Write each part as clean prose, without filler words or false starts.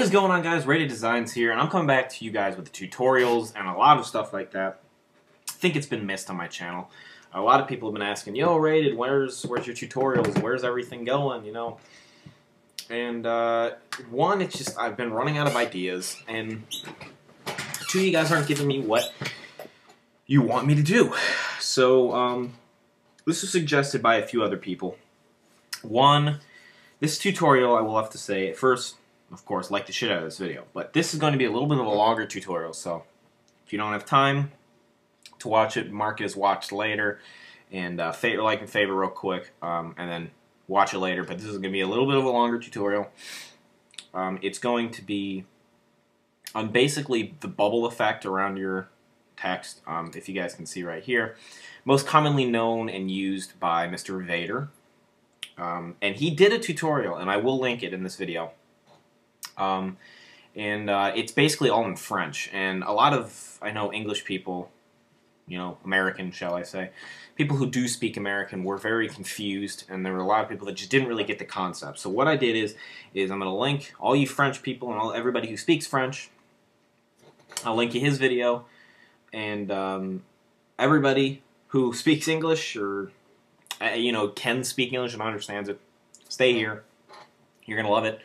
is going on, guys? Rated Designs here, and I'm coming back to you guys with the tutorials and a lot of stuff like that. I think it's been missed on my channel. A lot of people have been asking, "Yo, Rated, where's your tutorials? Where's everything going?" You know. And one, it's just I've been running out of ideas, and two, you guys aren't giving me what you want me to do. So this was suggested by a few other people. One, this tutorial, I will have to say, at first, of course, like the shit out of this video. But this is going to be a little bit of a longer tutorial, so if you don't have time to watch it, mark it as watched later, and like and favorite real quick, and then watch it later. But this is going to be a little bit of a longer tutorial. It's going to be on basically the bubble effect around your text, if you guys can see right here. Most commonly known and used by Mr. Vador. And he did a tutorial, and I will link it in this video. It's basically all in French, and a lot of, I know, English people, you know, American, shall I say, people who do speak American were very confused, and there were a lot of people that just didn't really get the concept. So what I did is I'm going to link all you French people and everybody who speaks French. I'll link you his video, and everybody who speaks English or you know, can speak English and understands it, stay here. You're gonna love it.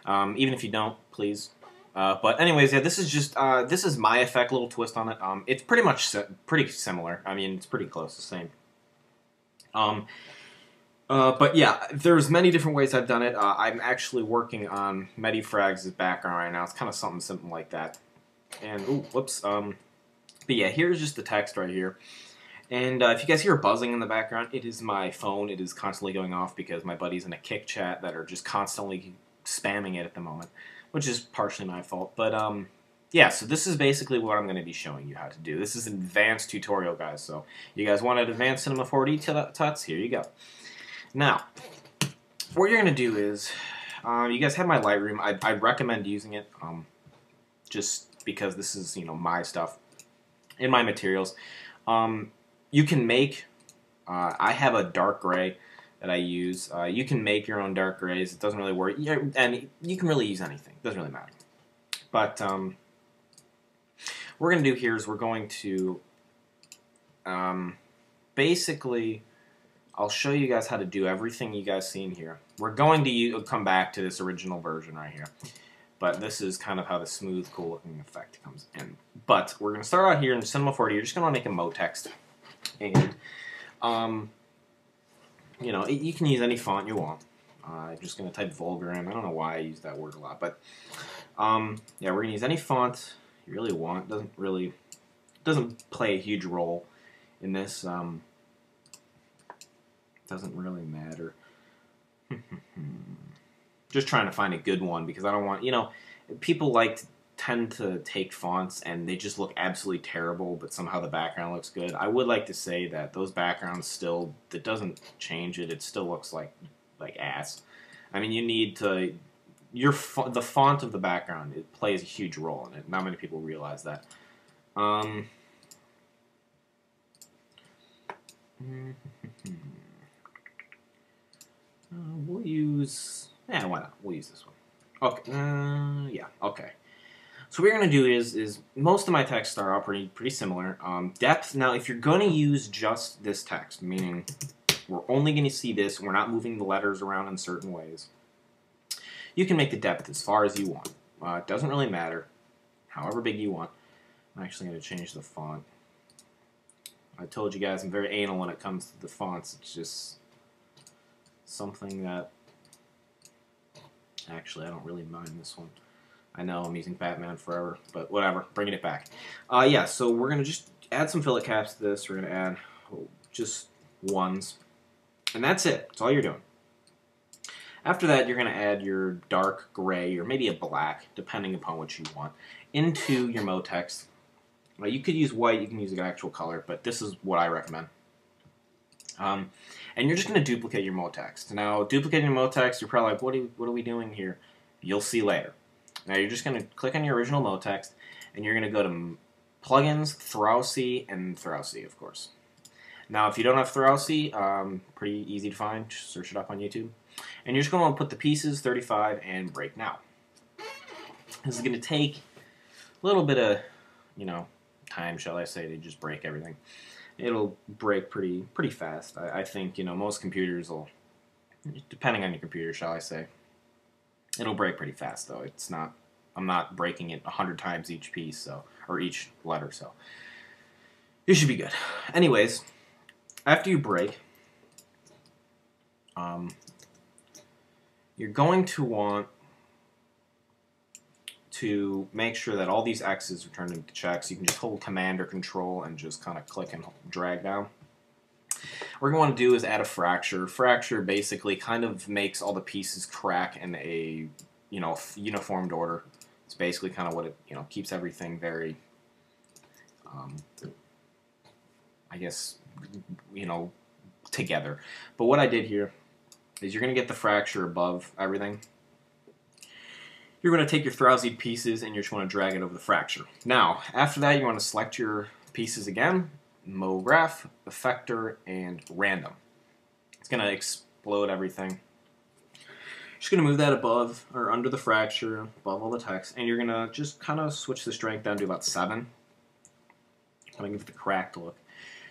Even if you don't, please. But anyways, yeah, this is just this is my effect, little twist on it. It's pretty much pretty similar. I mean, it's pretty close, the same. But yeah, there's many different ways I've done it. I'm actually working on Medifrags' background right now. It's kind of something like that. And ooh, whoops. But yeah, here's just the text right here. And if you guys hear buzzing in the background, it is my phone. It is constantly going off because my buddies in a Kick chat that are just constantly spamming it at the moment, which is partially my fault. But yeah, so this is basically what I'm going to be showing you how to do. This is an advanced tutorial, guys. So you guys wanted advanced Cinema 4D tuts? Here you go. Now, what you're going to do is, you guys have my Lightroom. I'd recommend using it just because this is, you know, my stuff in my materials. You can make, I have a dark gray that I use. You can make your own dark grays. It doesn't really work. And you can really use anything. It doesn't really matter. But what we're going to do here is we're going to, basically, I'll show you guys how to do everything you guys see in here. We're going to come back to this original version right here. But this is kind of how the smooth, cool-looking effect comes in. But we're going to start out here in Cinema 4D. You're just going to make a mode text. And, you know, you can use any font you want. I'm just going to type vulgar in. I don't know why I use that word a lot. But, yeah, we're going to use any font you really want. It doesn't play a huge role in this. Doesn't really matter. Just trying to find a good one because I don't want, you know, people tend to take fonts and they just look absolutely terrible, but somehow the background looks good. I would like to say that those backgrounds still, that doesn't change it. It still looks like ass. I mean, you need to, the font of the background, it plays a huge role in it. Not many people realize that. We'll use, yeah, why not? We'll use this one. Okay, yeah, okay. So what we're going to do is most of my texts are all pretty similar. Depth, now if you're going to use just this text, meaning we're only going to see this, we're not moving the letters around in certain ways, you can make the depth as far as you want. It doesn't really matter, however big you want. I'm actually going to change the font. I told you guys I'm very anal when it comes to the fonts. It's just something that, actually I don't really mind this one. I know I'm using Batman forever, but whatever, bringing it back. Yeah, so we're going to just add some fillet caps to this. We're going to add just ones, and that's it. That's all you're doing. After that, you're going to add your dark gray, or maybe a black, depending upon what you want, into your mode text. You could use white, you can use an actual color, but this is what I recommend. And you're just going to duplicate your mode text. Now, duplicating your mode text, you're probably like, what are we doing here? You'll see later. Now, you're just going to click on your original mode text, and you're going to go to Plugins, Throwsy, and Throwsy, of course. Now, if you don't have Throwsy, pretty easy to find. Just search it up on YouTube. And you're just going to put the pieces, 35, and break now. This is going to take a little bit of, time, shall I say, to just break everything. It'll break pretty fast. I think, most computers will, depending on your computer, shall I say, it'll break pretty fast, though. I'm not breaking it 100 times each piece, so, or each letter, so you should be good. Anyways, after you break, you're going to want to make sure that all these X's are turned into checks. You can just hold Command or Control and just kind of click and drag down. What we're going to do is add a fracture. Fracture basically kind of makes all the pieces crack in a uniformed order. It's basically kind of what it keeps everything very, I guess, together. But what I did here is you're going to get the fracture above everything. You're going to take your Thrausied pieces and you're just going to drag it over the fracture. Now, after that, you want to select your pieces again, MoGraph, Effector, and Random. It's going to explode everything. Just going to move that above or under the fracture, above all the text, and you're going to just kind of switch the strength down to about 7. Kind of give it the cracked look.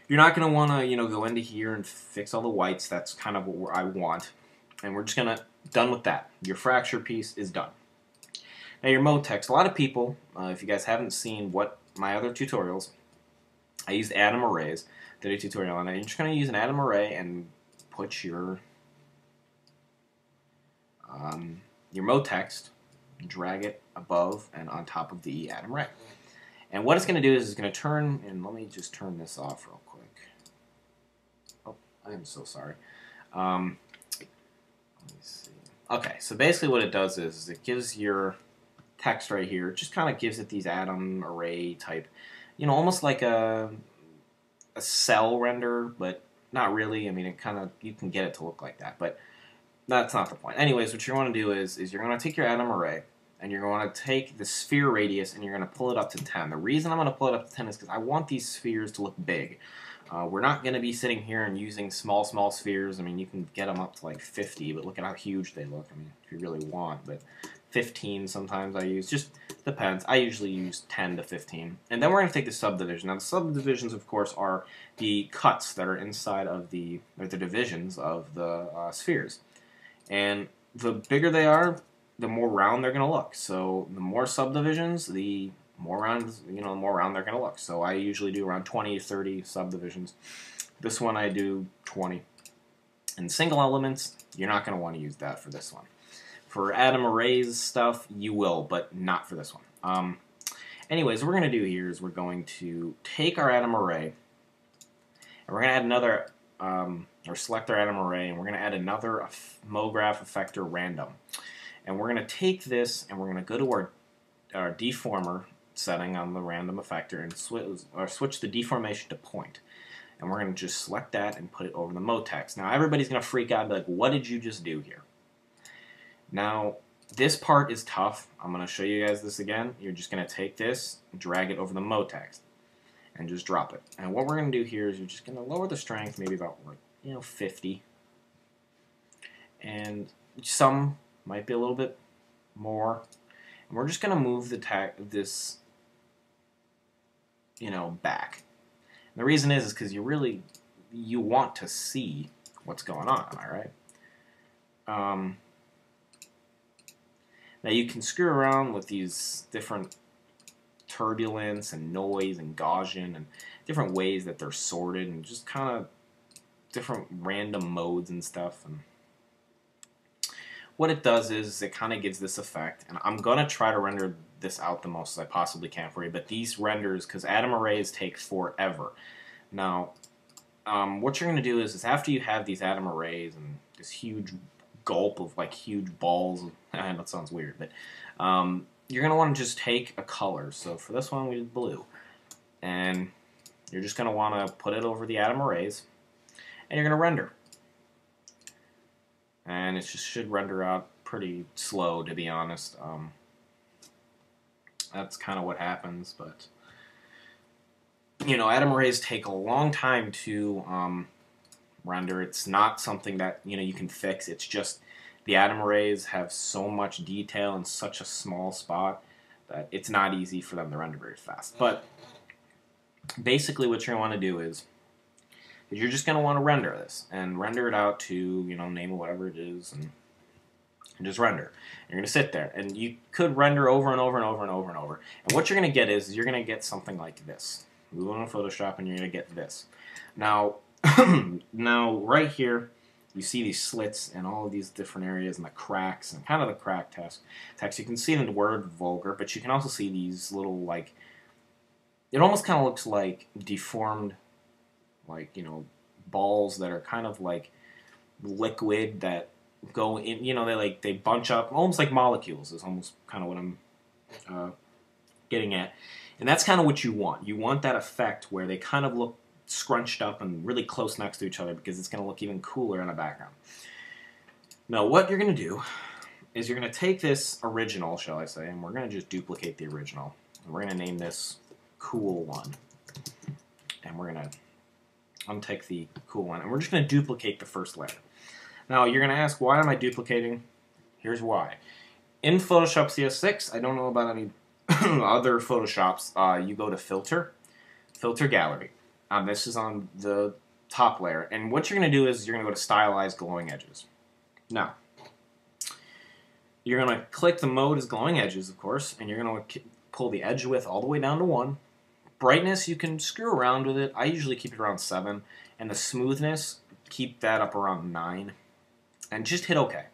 You're not going to want to, go into here and fix all the whites. That's kind of what I want. And we're just going to, done with that. Your fracture piece is done. Now your mode text, a lot of people, if you guys haven't seen my other tutorials, I used atom arrays, did a tutorial on it. You're just going to use an atom array and put your mode text, drag it above and on top of the atom array. And what it's going to do is it's going to turn, and let me just turn this off real quick. Oh, I am so sorry. Let me see. Okay, so basically what it does is it gives your text right here, it just kind of gives it these atom array type, almost like a cell render, but not really. I mean, it kind of, you can get it to look like that, but that's not the point. Anyways, what you want to do is you're going to take your atom array and you're going to take the sphere radius and you're going to pull it up to 10. The reason I'm going to pull it up to 10 is because I want these spheres to look big. We're not going to be sitting here and using small spheres. I mean, you can get them up to like 50, but look at how huge they look. I mean, if you really want, but 15 sometimes I use. Just depends. I usually use 10 to 15. And then we're going to take the subdivision. Now, the subdivisions, of course, are the cuts that are inside of the divisions of the spheres. And the bigger they are, the more round they're going to look. So the more subdivisions, the more round, the more round they're going to look. So I usually do around 20 to 30 subdivisions. This one I do 20. And single elements, you're not going to want to use that for this one. For atom arrays stuff, you will, but not for this one. Anyways, what we're going to do here is we're going to take our atom array, and we're going to add another, or select our atom array, and we're going to add another MoGraph Effector Random. And we're going to take this, and we're going to go to our deformer setting on the random effector and switch the deformation to point. And we're going to just select that and put it over the mode text. Now, everybody's going to freak out and be like, what did you just do here? Now, this part is tough. I'm going to show you guys this again. You're just going to take this, drag it over the mode text, and just drop it. And what we're going to do here is you're just going to lower the strength, maybe about 50. And some might be a little bit more. And we're just going to move this, back. And the reason is because you want to see what's going on. Am I right? Now you can screw around with these different turbulence and noise and Gaussian and different ways that they're sorted and just kind of different random modes and stuff. And what it does is it kind of gives this effect, and I'm going to try to render this out the most as I possibly can for you, but these renders, because atom arrays take forever. Now, what you're going to do is after you have these atom arrays and this huge gulp of huge balls, I know it sounds weird, but you're going to want to just take a color. So for this one we did blue, and you're just going to want to put it over the atom arrays, and you're going to render. And it just should render out pretty slow, to be honest. That's kind of what happens, but atom arrays take a long time to render. It's not something that you can fix. It's just the atom arrays have so much detail in such a small spot that it's not easy for them to render very fast. But basically what you're going to want to do is you're just going to want to render this and render it out to, you know, name it whatever it is, and just render. You're going to sit there, and you could render over and over and over and over and over. And what you're going to get is you're going to get something like this. Move on to Photoshop, and you're going to get this. Now, now right here, you see these slits and all of these different areas and the cracks and kind of the crack text. You can see the word vulgar, but you can also see these little, like, it almost kind of looks like deformed, like, you know, balls that are kind of like liquid that go in, you know, they bunch up, almost like molecules is almost kind of what I'm getting at. And that's kind of what you want. You want that effect where they kind of look scrunched up and really close next to each other, because it's going to look even cooler in the background. Now what you're going to do is you're going to take this original, shall I say, and we're going to just duplicate the original. And we're going to name this Cool One. And we're going to untick the Cool One. And we're just going to duplicate the first layer. Now you're going to ask, why am I duplicating? Here's why. In Photoshop CS6, I don't know about any other Photoshops, you go to Filter, Filter Gallery. This is on the top layer. And what you're going to do is you're going to go to Stylize Glowing Edges. Now, you're going to click the mode as Glowing Edges, of course, and you're going to pull the edge width all the way down to 1. Brightness, you can screw around with it. I usually keep it around 7. And the smoothness, keep that up around 9. And just hit OK.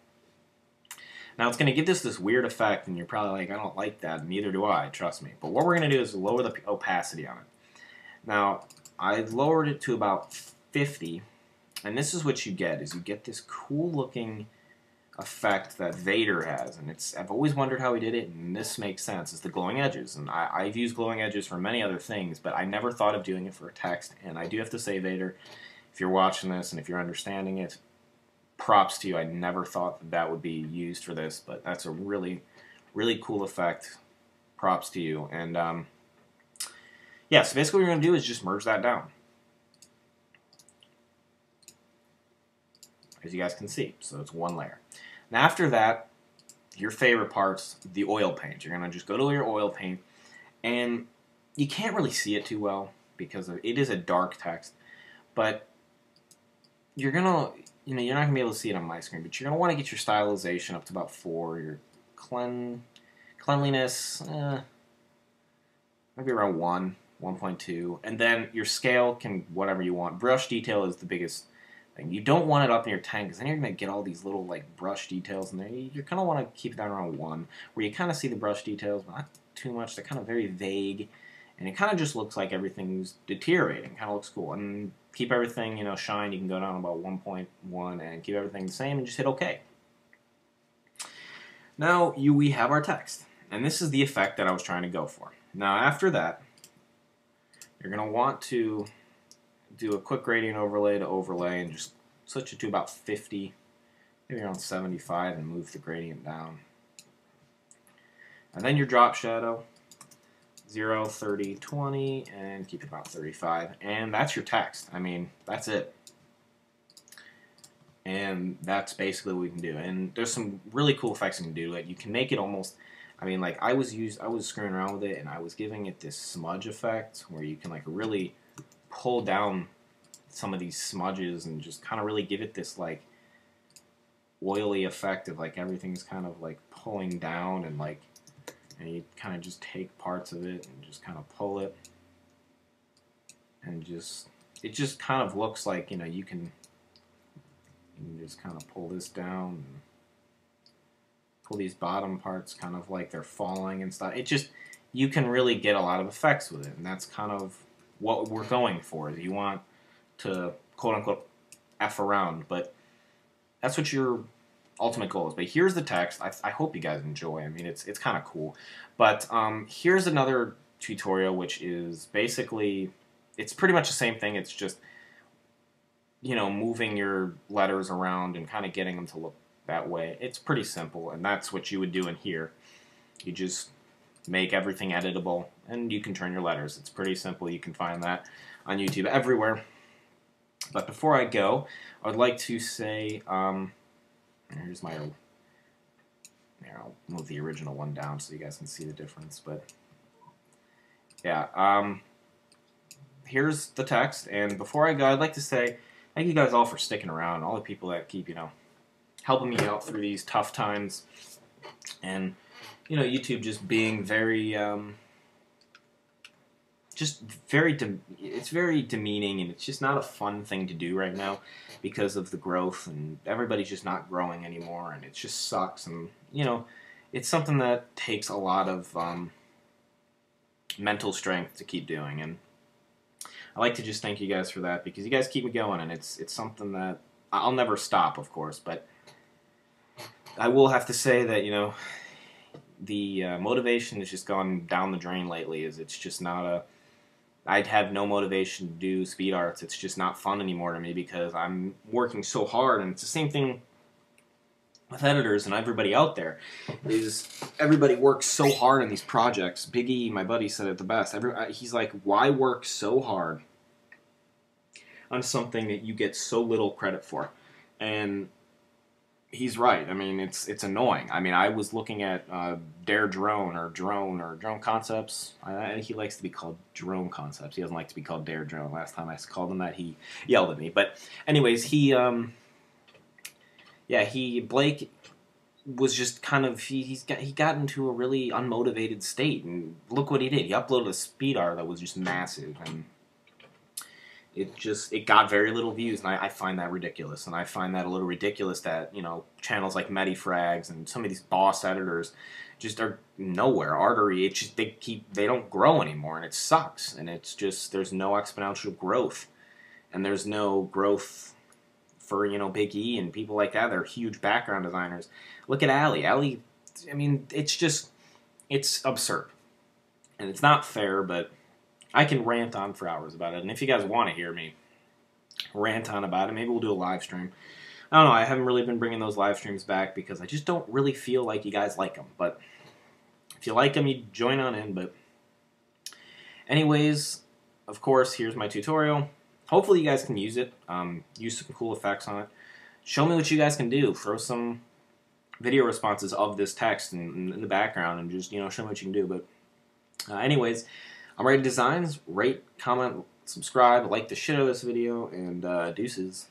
Now it's going to give this weird effect, and you're probably like, I don't like that, neither do I, trust me. But what we're going to do is lower the opacity on it. Now, I lowered it to about 50, and this is what you get, is you get this cool looking effect that Vador has, and I've always wondered how he did it, and this makes sense. It's the glowing edges, and I've used glowing edges for many other things, but I never thought of doing it for text, and I do have to say, Vador, if you're watching this and if you're understanding it, props to you. I never thought that would be used for this, but that's a really, really cool effect. Props to you. And yeah, so basically what you're going to do is just merge that down, as you guys can see. So it's one layer. Now after that, your favorite parts, the oil paint. You're going to just go to your oil paint, and you can't really see it too well because it is a dark text, but you're going to, you know, you're not going to be able to see it on my screen, but you're going to want to get your stylization up to about 4, your cleanliness, maybe around 1, 1.2, and then your scale can whatever you want. Brush detail is the biggest thing. You don't want it up in your 10, because then you're going to get all these little like brush details in there. You kind of want to keep it down around 1, where you kind of see the brush details, but not too much. They're kind of very vague, and it kind of just looks like everything's deteriorating. Kind of looks cool. And keep everything, you know, shine. You can go down about 1.1 and keep everything the same, and just hit OK. Now we have our text, and this is the effect that I was trying to go for. Now after that, you're going to want to do a quick gradient overlay to overlay, and just switch it to about 50, maybe around 75, and move the gradient down. And then your drop shadow, 0, 30, 20, and keep it about 35. And that's your text. I mean, that's it. And that's basically what we can do. And there's some really cool effects you can do. Like, you can make it almost, I mean, like I was screwing around with it, and I was giving it this smudge effect where you can like really pull down some of these smudges and just kind of really give it this like oily effect of like everything's kind of like pulling down, and like, and you kind of just take parts of it and just kind of pull it, and it just kind of looks like, you know, you can just kind of pull this down and pull these bottom parts kind of like they're falling and stuff. It just, you can really get a lot of effects with it, and that's kind of what we're going for. You want to quote-unquote F around, but that's what your ultimate goal is. But here's the text. I hope you guys enjoy. I mean, it's kind of cool. But here's another tutorial, which is basically, it's pretty much the same thing. It's just, you know, moving your letters around and kind of getting them to look that way. It's pretty simple, and that's what you would do in here. You just make everything editable, and you can turn your letters. It's pretty simple. You can find that on YouTube everywhere. But before I go, I would like to say, here's my Here, I'll move the original one down so you guys can see the difference. But yeah, here's the text. And before I go, I'd like to say thank you guys all for sticking around. All the people that keep, helping me out through these tough times. And, YouTube just being very, it's very demeaning, and it's just not a fun thing to do right now because of the growth, and everybody's just not growing anymore, and it just sucks. And it's something that takes a lot of mental strength to keep doing, and I like to just thank you guys for that, because you guys keep me going, and it's something that I'll never stop, of course. But I will have to say that the motivation has just gone down the drain lately. It's just not I'd have no motivation to do speed arts. It's just not fun anymore to me because I'm working so hard, and it's the same thing with editors and everybody out there. Is everybody works so hard on these projects. Big E, my buddy, said it the best. He's like, why work so hard on something that you get so little credit for? And he's right. I mean, it's annoying. I mean, I was looking at Dare Drone or Drone Concepts. He likes to be called Drone Concepts. He doesn't like to be called Dare Drone. Last time I called him that, he yelled at me. But anyways, Blake was just kind of he got into a really unmotivated state, and look what he did. He uploaded a speed art that was just massive, and it got very little views, and I find that ridiculous. And I find that a little ridiculous that, channels like Medifrags and some of these boss editors just are nowhere. Artery, they don't grow anymore, and it sucks. And it's just, there's no exponential growth. And there's no growth for, Big E and people like that. They're huge background designers. Look at Ali. Ali, I mean, it's absurd. And it's not fair, but I can rant on for hours about it, and if you guys want to hear me rant on about it, maybe we'll do a live stream. I don't know, I haven't really been bringing those live streams back because I just don't really feel like you guys like them, but if you like them, you join on in. But anyways, of course, here's my tutorial. Hopefully you guys can use it, use some cool effects on it. Show me what you guys can do. Throw some video responses of this text in the background, and just, show me what you can do. But anyways, I'm Rated Designs. Rate, comment, subscribe, like the shit out of this video, and deuces.